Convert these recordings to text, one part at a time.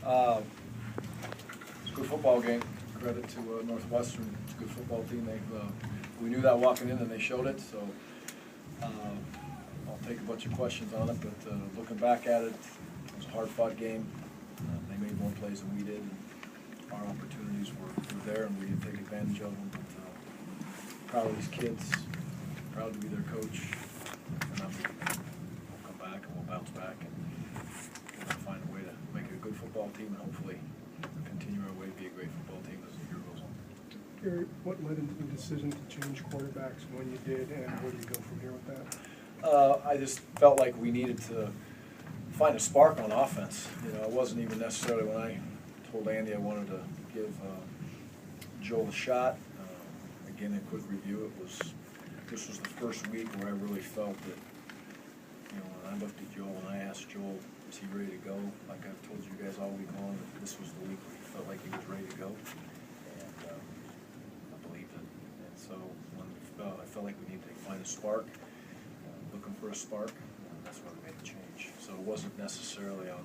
It's a good football game. Credit to Northwestern. It's a good football team. We knew that walking in, and they showed it. So I'll take a bunch of questions on it. But looking back at it, it was a hard-fought game. They made more plays than we did. And our opportunities were there, and we didn't take advantage of them. But proud of these kids. Proud to be their coach. And we'll come back and we'll bounce back and we'll find a way to make it a good football team and hopefully continue our way to be a great football team as the year goes on. Gary, what led into the decision to change quarterbacks when you did, and where do you go from here with that? I just felt like we needed to find a spark on offense. It wasn't even necessarily when I told Andy I wanted to give Joel a shot. Again, a quick review, this was the first week where I really felt that, when I looked at Joel and I asked Joel, is he ready to go? Like I've told you guys all week long, that this was the week where he felt like he was ready to go. And I believed it. And so when I felt like we needed to find a spark, looking for a spark, that's why we made the change. So it wasn't necessarily on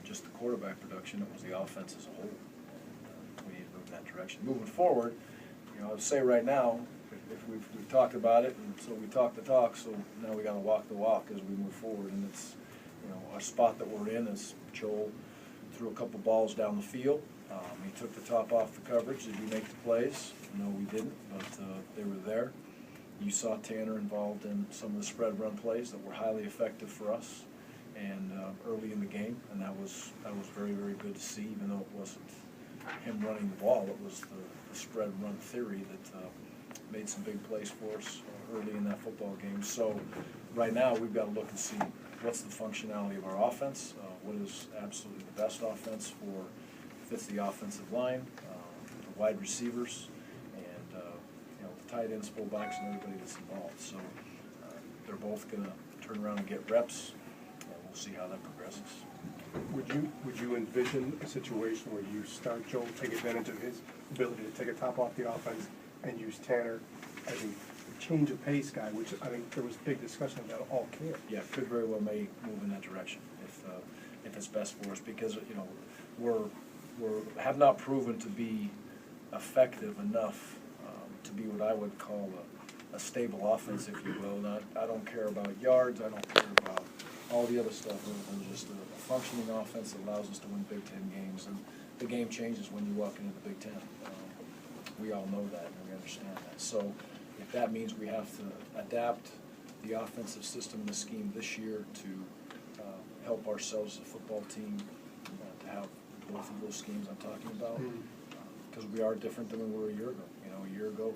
just the quarterback production, it was the offense as a whole. We need to move in that direction. Moving forward, I would say right now, if we've talked about it, and so we talked the talk, so now we got to walk the walk as we move forward. And it's, our spot that we're in is Joel threw a couple balls down the field. He took the top off the coverage. Did we make the plays? No, we didn't, but they were there. You saw Tanner involved in some of the spread run plays that were highly effective for us, and early in the game, and that was very, very good to see. Even though it wasn't him running the ball, it was the spread run theory that made some big plays for us early in that football game. So right now we've got to look and see what's the functionality of our offense, what is absolutely the best offense fits the offensive line, the wide receivers, and the tight ends, fullbacks, and everybody that's involved. So they're both going to turn around and get reps, and we'll see how that progresses. Would you envision a situation where you start Joel, take advantage of his ability to take a top off the offense, and use Tanner as a change of pace guy, which I think there was big discussion about all camp? Yeah, could very well may move in that direction if it's best for us, because we're have not proven to be effective enough to be what I would call a stable offense, if you will. Not, I don't care about yards. I don't care about all the other stuff. It's just a functioning offense that allows us to win Big Ten games, and the game changes when you walk into the Big Ten. We all know that, and we understand that. So if that means we have to adapt the offensive system and the scheme this year to help ourselves as a football team, to have both of those schemes I'm talking about, because we are different than we were a year ago. A year ago,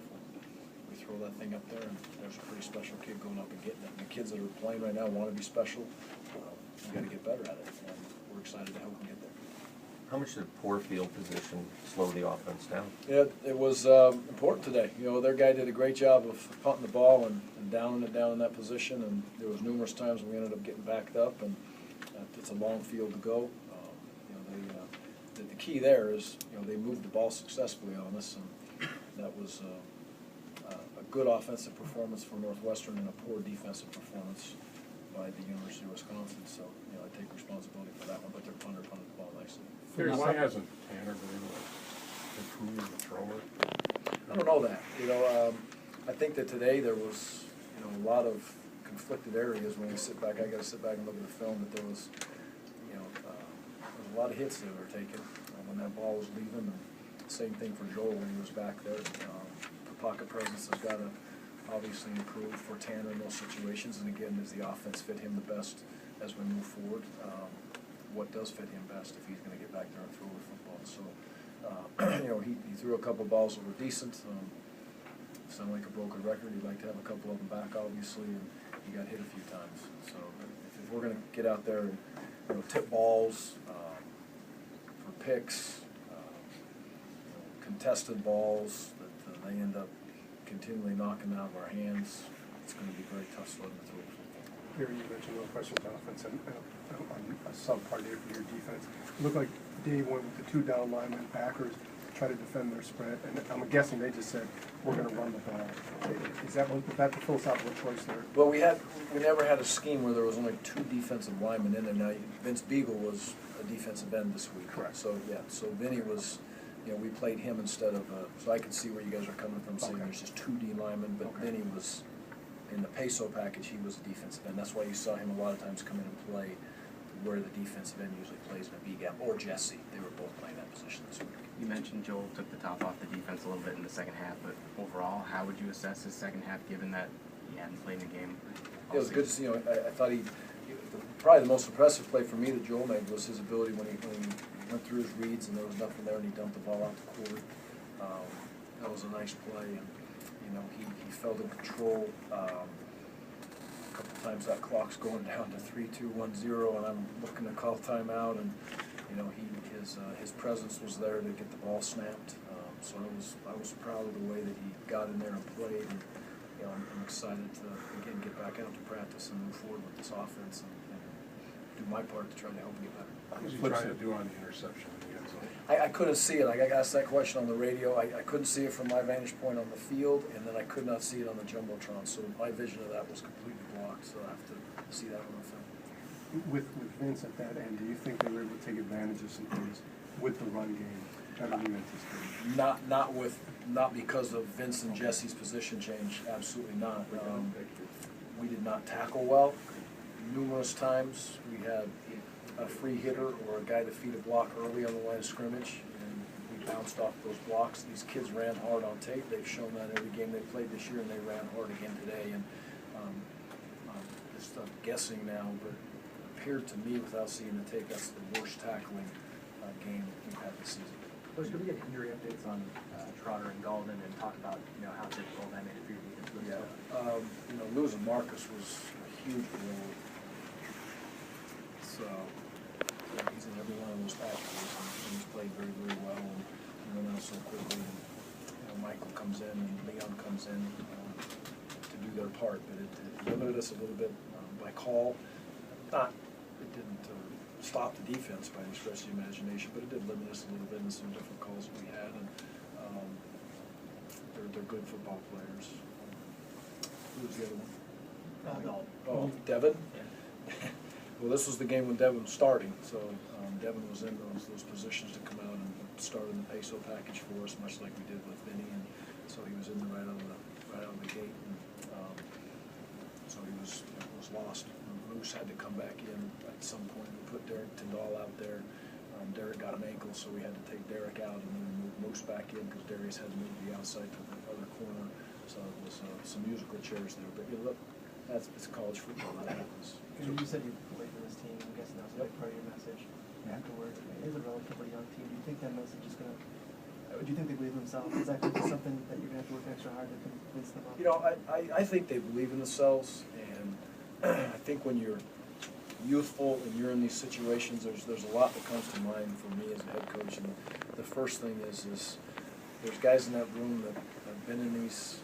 we throw that thing up there, and there's a pretty special kid going up and getting it. And the kids that are playing right now want to be special. We've got to get better at it, and we're excited to help them get there. How much did poor field position slow the offense down? Yeah, it was important today. Their guy did a great job of punting the ball and downing it down in that position, and there was numerous times when we ended up getting backed up, and it's a long field to go. The key there is, they moved the ball successfully on us, and that was a good offensive performance for Northwestern and a poor defensive performance by the University of Wisconsin. So, I take responsibility for that one, but their punter punted the ball nicely. Why hasn't Tanner been able to improve the thrower? I don't know that. I think that today there was, a lot of conflicted areas when we sit back. I got to sit back and look at the film. That there was, there was a lot of hits that were taken when that ball was leaving. And same thing for Joel when he was back there. The pocket presence has got to obviously improve for Tanner in those situations. And again, does the offense fit him the best as we move forward? What does fit him best if he's going to get back there and throw the football? So, he threw a couple balls that were decent. Sound like a broken record. He'd like to have a couple of them back, obviously, and he got hit a few times. So, if we're going to get out there and tip balls for picks, contested balls that they end up continually knocking out of our hands, it's going to be very tough sledding to throw the football. Here you mentioned Northwestern's offense and on a sub-part of your defense. It looked like day one with the two down linemen backers try to defend their spread, and I'm guessing they just said, we're gonna run the ball. Was that the philosophical choice there? Well, we never had a scheme where there was only 2 defensive linemen in there. Now, Vince Beagle was a defensive end this week. Correct. So, yeah, so Vinny was, we played him instead of, so I could see where you guys are coming from, saying Okay. there's just 2 D linemen, but Okay. Vinny was, in the peso package, he was a defensive end. That's why you saw him a lot of times come in and play where the defensive end usually plays in a B gap, or Jesse. They were both playing that position this week. You mentioned Joel took the top off the defense a little bit in the second half, but overall, how would you assess his second half, given that he hadn't played in the game? It was good to see, I thought probably the most impressive play for me that Joel made was his ability when he went through his reads and there was nothing there and he dumped the ball out the court. That was a nice play, and, he felt in control. A couple times that clock's going down to 3, 2, 1, 0, and I'm looking to call timeout, and, his presence was there to get the ball snapped. So I was proud of the way that he got in there and played, and, I'm excited to, again, get back out to practice and move forward with this offense and do my part to try to help him get better. What was he trying to do on the interception in the end zone? I couldn't see it. I got asked that question on the radio. I couldn't see it from my vantage point on the field, and then I could not see it on the Jumbotron. So my vision of that was completely blocked, so I have to see that on the film. With Vince at that end, do you think they were able to take advantage of some things with the run game better than you anticipated? Not because of Vince and Jesse's position change. Absolutely not. We did not tackle well. Numerous times we had a free hitter or a guy to feed a block early on the line of scrimmage, and we bounced off those blocks. These kids ran hard on tape. They've shown that every game they played this year, and they ran hard again today. And just guessing now, but it appeared to me, without seeing the tape, that's the worst tackling game we've had this season. Coach, could we get injury updates on Trotter and Galden and talk about how difficult that made it for your defense? Yeah, losing Marcus was a huge blow. So he's in every one of those packages, and he's played very, very well, and went out so quickly. And, Michael comes in and Leon comes in to do their part, but it limited us a little bit by call. It didn't stop the defense by any stretch of the imagination, but it did limit us a little bit in some different calls that we had, and they're good football players. Who was the other one? Oh, Devin? Yeah. Well, this was the game when Devin was starting, so Devin was in those positions to come out and start in the peso package for us, much like we did with Vinny, and so he was in there right out of the gate, and so he was lost. Moose had to come back in at some point. We put Derek Tyndall out there. Derek got an ankle, so we had to take Derek out and then move Moose back in because Darius had to move the outside to the other corner. So it was some musical chairs there. But look, it's college football. That happens. You said you believe in this team. I'm guessing that was a big part of your message afterwards. It is a relatively young team. Do you think that message is going to? Do you think they believe in themselves? Is that going to be something that you're going to have to work extra hard to convince them of? I think they believe in themselves, and I think when you're youthful and you're in these situations, there's a lot that comes to mind for me as a head coach. And the first thing is there's guys in that room that have been in these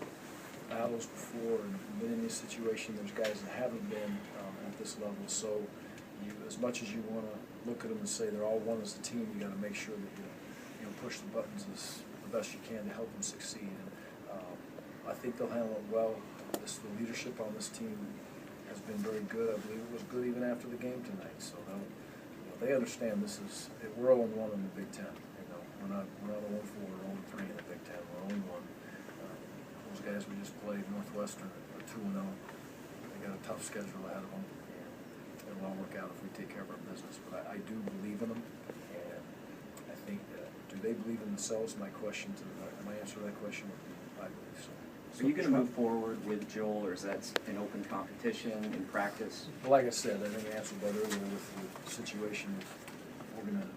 battles before and been in this situation. There's guys that haven't been at this level. So as much as you want to look at them and say they're all one as a team, you got to make sure that you push the buttons as the best you can to help them succeed. And I think they'll handle it well. The leadership on this team has been very good. I believe it was good even after the game tonight. So they understand we're 0-1 in the Big Ten. We're not 0-4 or 0-3 in the Big Ten. We're 0-1. Those guys we just played, Northwestern, are 2-0. They got a tough schedule ahead of them, and it'll all work out if we take care of our business. But I do believe in them, and I think do they believe in themselves? My answer to that question would be I believe so. Are you going to move forward with Joel, or is that an open competition in practice? Well, like I said, I think I answered that earlier with the situation. We're going to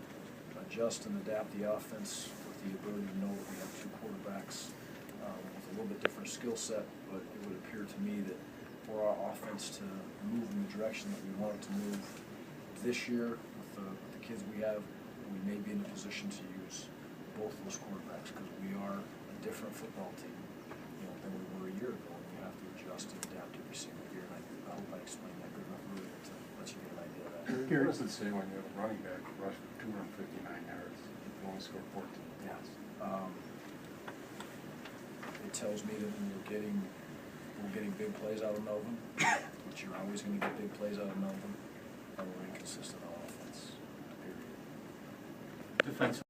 adjust and adapt the offense with the ability to know that we have 2 quarterbacks with a little bit different skill set, but it would appear to me that for our offense to move in the direction that we want it to move this year with the kids we have, we may be in a position to use both those quarterbacks because we are a different football team than we were a year ago, and we have to adjust and adapt every single year. And I hope I explained that good enough earlier to let you get an idea of that. What does it say when you have a running back rush for 259 yards, you only score 14 points? Yeah. It tells me that we're getting big plays out of Melvin, which you're always gonna get big plays out of Melvin, and we're inconsistent on offense, period. Defense